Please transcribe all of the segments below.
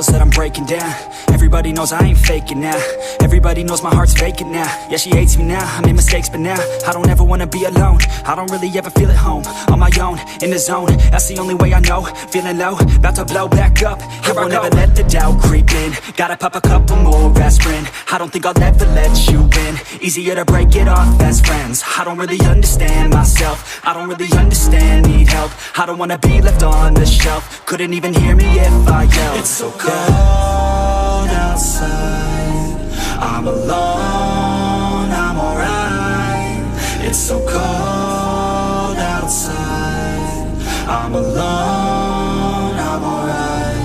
walls that I'm breaking down. Everybody knows I ain't faking now. Everybody knows my heart's vacant now. Yeah, she hates me now, I made mistakes but now I don't ever wanna be alone. I don't really ever feel at home. On my own, in the zone, that's the only way I know. Feeling low, about to blow back up. Here I won't ever let the doubt creep in. Gotta pop a couple more aspirin. I don't think I'll ever let you in. Easier to break it off as friends. I don't really understand myself. I don't really understand, need help. I don't wanna be left on the shelf. Couldn't even hear me if I yelled. It's so cold outside, I'm alone, I'm alright. It's so cold outside, I'm alone, I'm alright.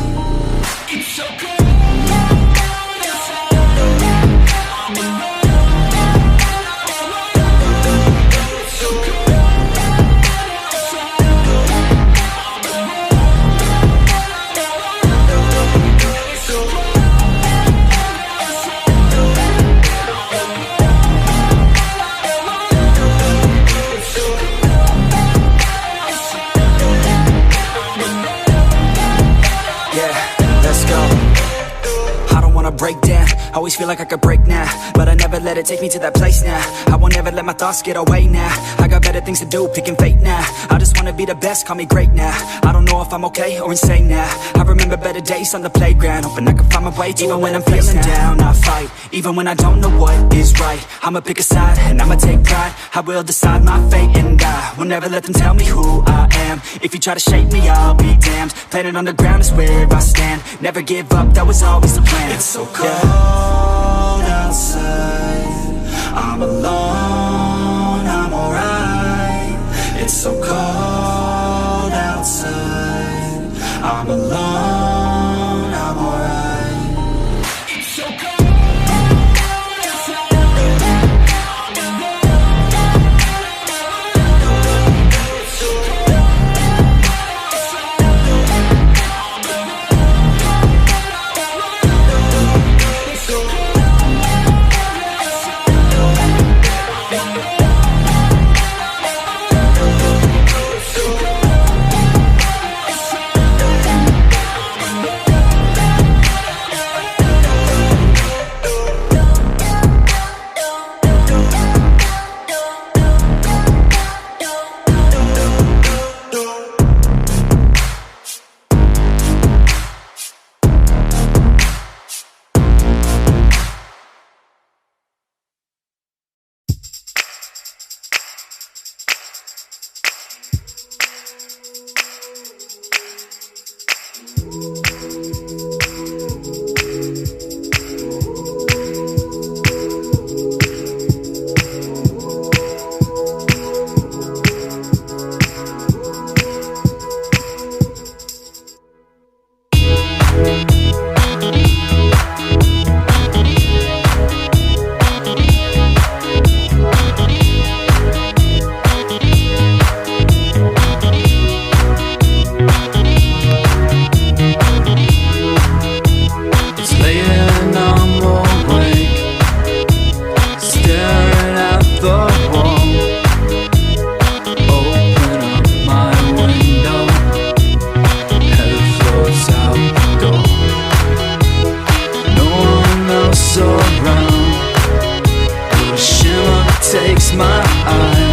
It's so cold. Break down, always feel like I could break now, but I never let it take me to that place now. I won't ever let my thoughts get away now. I got better things to do, picking fate now. I just wanna be the best, call me great now. I don't know if I'm okay or insane now. I remember better days on the playground, hoping I can find my way to even when I'm feeling down, I fight, even when I don't know what is right. I'ma pick a side, and I'ma take pride. I will decide my fate, and I will never let them tell me who I am. If you try to shape me, I'll be damned. Planet on the ground is where I stand. Never give up, that was always the plan. It's so cold outside, I'm alone, I'm alright. It's so cold outside, I'm alone, I'm alright. It's so cold. Takes my eye